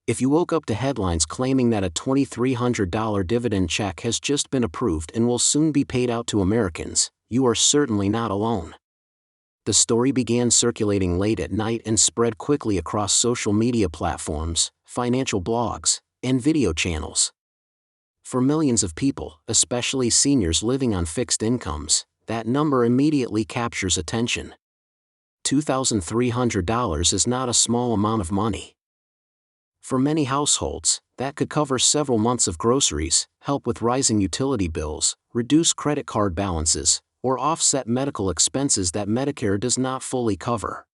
If you woke up to headlines claiming that a $2,300 dividend check has just been approved and will soon be paid out to Americans, you are certainly not alone. The story began circulating late at night and spread quickly across social media platforms, financial blogs, and video channels. For millions of people, especially seniors living on fixed incomes, that number immediately captures attention. $2,300 is not a small amount of money. For many households, that could cover several months of groceries, help with rising utility bills, reduce credit card balances, or offset medical expenses that Medicare does not fully cover.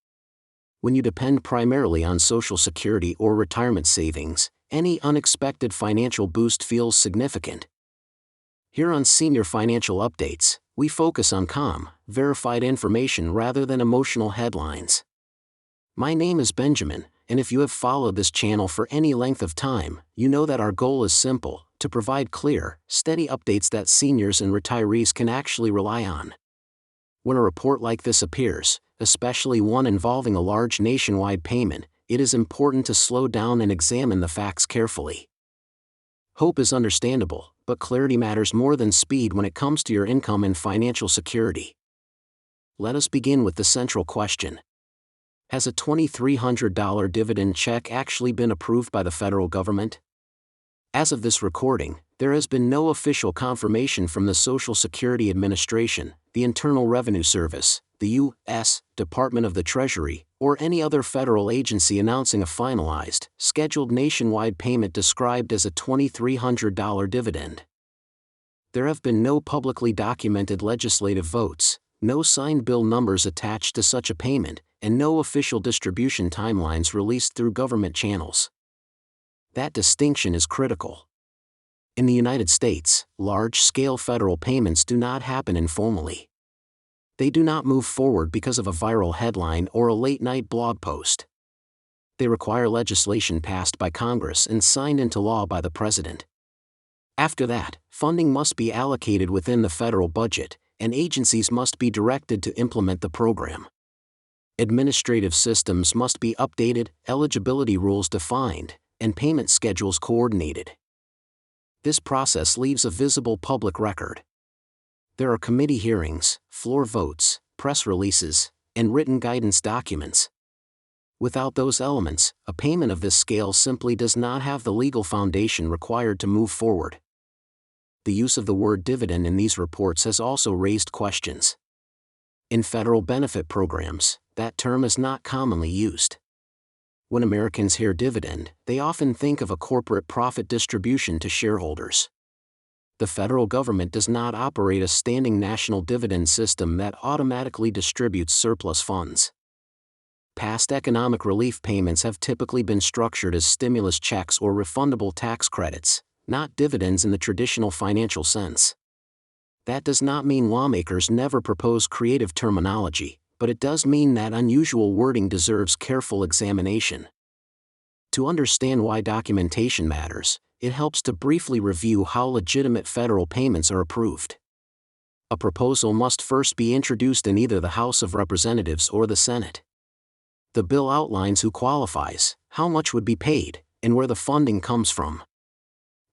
When you depend primarily on Social Security or retirement savings, any unexpected financial boost feels significant. Here on Senior Financial Updates, we focus on calm, verified information rather than emotional headlines. My name is Benjamin, and if you have followed this channel for any length of time, you know that our goal is simple: to provide clear, steady updates that seniors and retirees can actually rely on. When a report like this appears, especially one involving a large nationwide payment, it is important to slow down and examine the facts carefully. Hope is understandable, but clarity matters more than speed when it comes to your income and financial security. Let us begin with the central question. Has a $2,300 dividend check actually been approved by the federal government? As of this recording, there has been no official confirmation from the Social Security Administration, the Internal Revenue Service, the U.S. Department of the Treasury, or any other federal agency announcing a finalized, scheduled nationwide payment described as a $2,300 dividend. There have been no publicly documented legislative votes, no signed bill numbers attached to such a payment, and no official distribution timelines released through government channels. That distinction is critical. In the United States, large-scale federal payments do not happen informally. They do not move forward because of a viral headline or a late-night blog post. They require legislation passed by Congress and signed into law by the President. After that, funding must be allocated within the federal budget, and agencies must be directed to implement the program. Administrative systems must be updated, eligibility rules defined, and payment schedules coordinated. This process leaves a visible public record. There are committee hearings, floor votes, press releases, and written guidance documents. Without those elements, a payment of this scale simply does not have the legal foundation required to move forward. The use of the word dividend in these reports has also raised questions. In federal benefit programs, that term is not commonly used. When Americans hear dividend, they often think of a corporate profit distribution to shareholders. The federal government does not operate a standing national dividend system that automatically distributes surplus funds. Past economic relief payments have typically been structured as stimulus checks or refundable tax credits, not dividends in the traditional financial sense. That does not mean lawmakers never propose creative terminology, but it does mean that unusual wording deserves careful examination. To understand why documentation matters, it helps to briefly review how legitimate federal payments are approved. A proposal must first be introduced in either the House of Representatives or the Senate. The bill outlines who qualifies, how much would be paid, and where the funding comes from.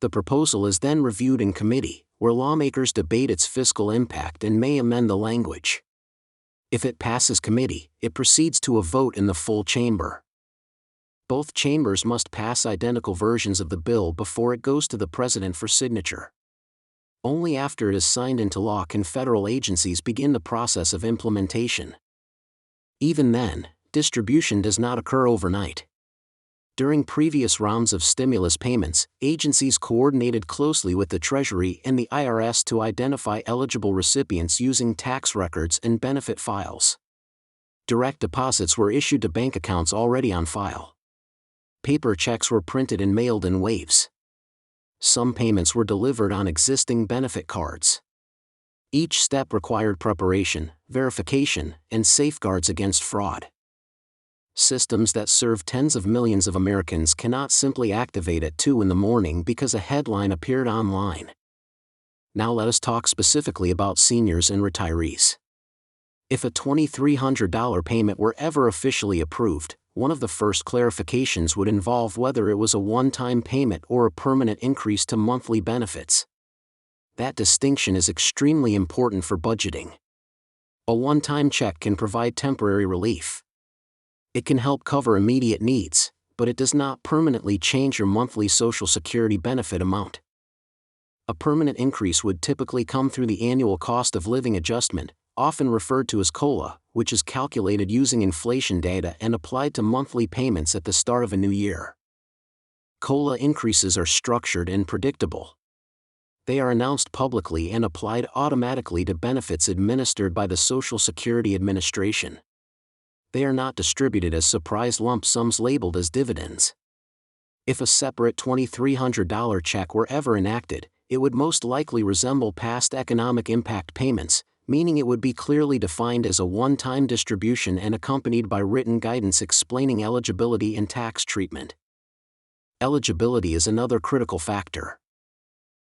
The proposal is then reviewed in committee, where lawmakers debate its fiscal impact and may amend the language. If it passes committee, it proceeds to a vote in the full chamber. Both chambers must pass identical versions of the bill before it goes to the President for signature. Only after it is signed into law can federal agencies begin the process of implementation. Even then, distribution does not occur overnight. During previous rounds of stimulus payments, agencies coordinated closely with the Treasury and the IRS to identify eligible recipients using tax records and benefit files. Direct deposits were issued to bank accounts already on file. Paper checks were printed and mailed in waves. Some payments were delivered on existing benefit cards. Each step required preparation, verification, and safeguards against fraud. Systems that serve tens of millions of Americans cannot simply activate at 2 a.m. because a headline appeared online. Now let us talk specifically about seniors and retirees. If a $2,300 payment were ever officially approved, one of the first clarifications would involve whether it was a one-time payment or a permanent increase to monthly benefits. That distinction is extremely important for budgeting. A one-time check can provide temporary relief. It can help cover immediate needs, but it does not permanently change your monthly Social Security benefit amount. A permanent increase would typically come through the annual cost of living adjustment, often referred to as COLA, which is calculated using inflation data and applied to monthly payments at the start of a new year. COLA increases are structured and predictable. They are announced publicly and applied automatically to benefits administered by the Social Security Administration. They are not distributed as surprise lump sums labeled as dividends. If a separate $2,300 check were ever enacted, it would most likely resemble past economic impact payments, meaning it would be clearly defined as a one-time distribution and accompanied by written guidance explaining eligibility and tax treatment. Eligibility is another critical factor.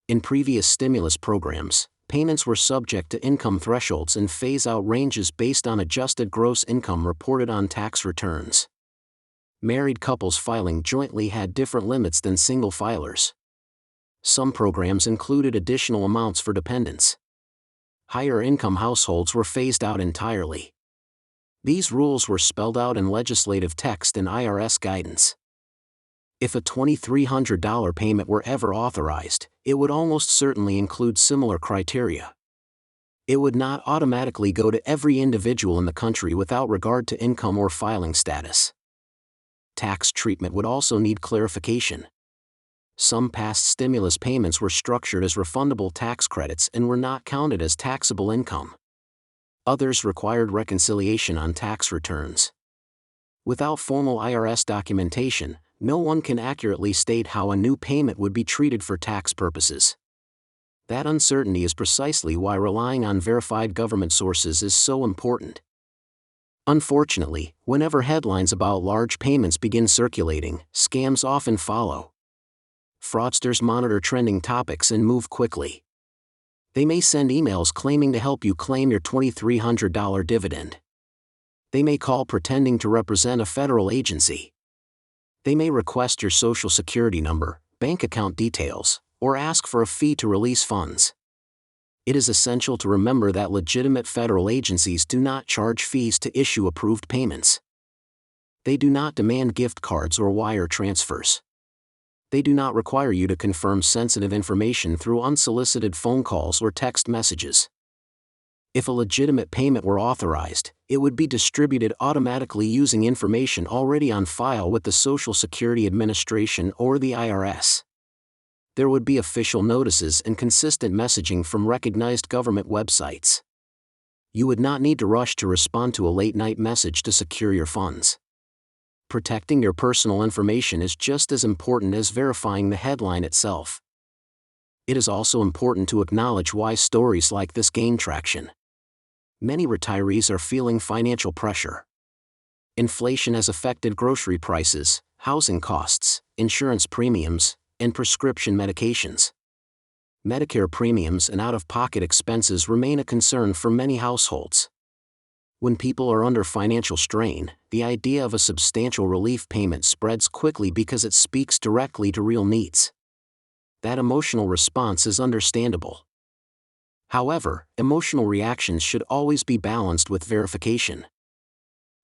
In previous stimulus programs, payments were subject to income thresholds and phase-out ranges based on adjusted gross income reported on tax returns. Married couples filing jointly had different limits than single filers. Some programs included additional amounts for dependents. Higher income households were phased out entirely. These rules were spelled out in legislative text and IRS guidance. If a $2,300 payment were ever authorized, it would almost certainly include similar criteria. It would not automatically go to every individual in the country without regard to income or filing status. Tax treatment would also need clarification. Some past stimulus payments were structured as refundable tax credits and were not counted as taxable income. Others required reconciliation on tax returns. Without formal IRS documentation, no one can accurately state how a new payment would be treated for tax purposes. That uncertainty is precisely why relying on verified government sources is so important. Unfortunately, whenever headlines about large payments begin circulating, scams often follow. Fraudsters monitor trending topics and move quickly. They may send emails claiming to help you claim your $2,300 dividend. They may call pretending to represent a federal agency. They may request your Social Security number, bank account details, or ask for a fee to release funds. It is essential to remember that legitimate federal agencies do not charge fees to issue approved payments. They do not demand gift cards or wire transfers. They do not require you to confirm sensitive information through unsolicited phone calls or text messages. If a legitimate payment were authorized, it would be distributed automatically using information already on file with the Social Security Administration or the IRS. There would be official notices and consistent messaging from recognized government websites. You would not need to rush to respond to a late-night message to secure your funds. Protecting your personal information is just as important as verifying the headline itself. It is also important to acknowledge why stories like this gain traction. Many retirees are feeling financial pressure. Inflation has affected grocery prices, housing costs, insurance premiums, and prescription medications. Medicare premiums and out-of-pocket expenses remain a concern for many households. When people are under financial strain, the idea of a substantial relief payment spreads quickly because it speaks directly to real needs. That emotional response is understandable. However, emotional reactions should always be balanced with verification.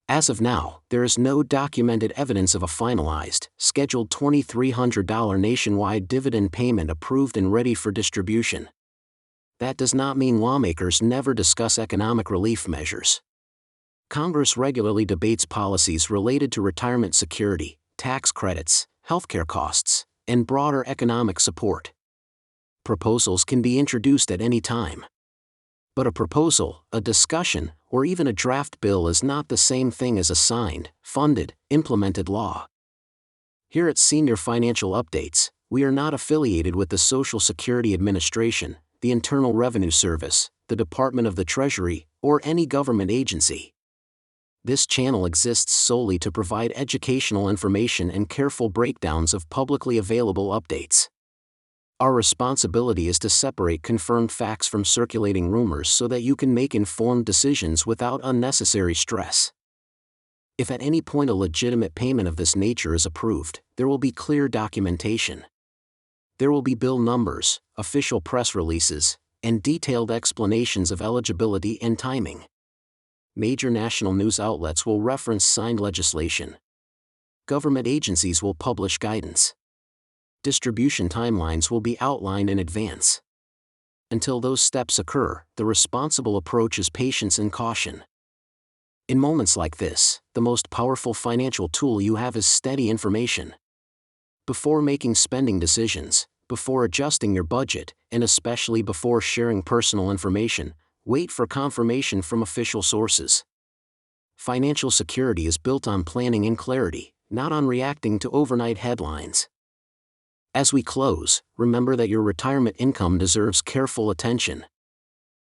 As of now, there is no documented evidence of a finalized, scheduled $2,300 nationwide dividend payment approved and ready for distribution. That does not mean lawmakers never discuss economic relief measures. Congress regularly debates policies related to retirement security, tax credits, healthcare costs, and broader economic support. Proposals can be introduced at any time. But a proposal, a discussion, or even a draft bill is not the same thing as a signed, funded, implemented law. Here at Senior Financial Updates, we are not affiliated with the Social Security Administration, the Internal Revenue Service, the Department of the Treasury, or any government agency. This channel exists solely to provide educational information and careful breakdowns of publicly available updates. Our responsibility is to separate confirmed facts from circulating rumors so that you can make informed decisions without unnecessary stress. If at any point a legitimate payment of this nature is approved, there will be clear documentation. There will be bill numbers, official press releases, and detailed explanations of eligibility and timing. Major national news outlets will reference signed legislation. Government agencies will publish guidance. Distribution timelines will be outlined in advance. Until those steps occur, the responsible approach is patience and caution. In moments like this, the most powerful financial tool you have is steady information. Before making spending decisions, before adjusting your budget, and especially before sharing personal information, wait for confirmation from official sources. Financial security is built on planning and clarity, not on reacting to overnight headlines. As we close, remember that your retirement income deserves careful attention.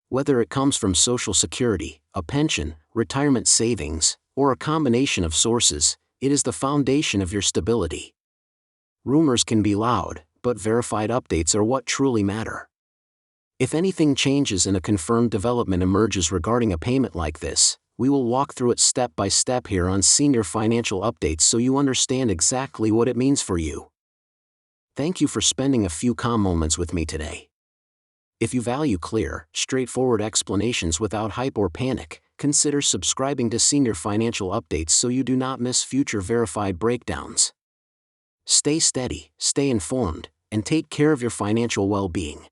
Whether it comes from Social Security, a pension, retirement savings, or a combination of sources, it is the foundation of your stability. Rumors can be loud, but verified updates are what truly matter. If anything changes and a confirmed development emerges regarding a payment like this, we will walk through it step by step here on Senior Financial Updates so you understand exactly what it means for you. Thank you for spending a few calm moments with me today. If you value clear, straightforward explanations without hype or panic, consider subscribing to Senior Financial Updates so you do not miss future verified breakdowns. Stay steady, stay informed, and take care of your financial well-being.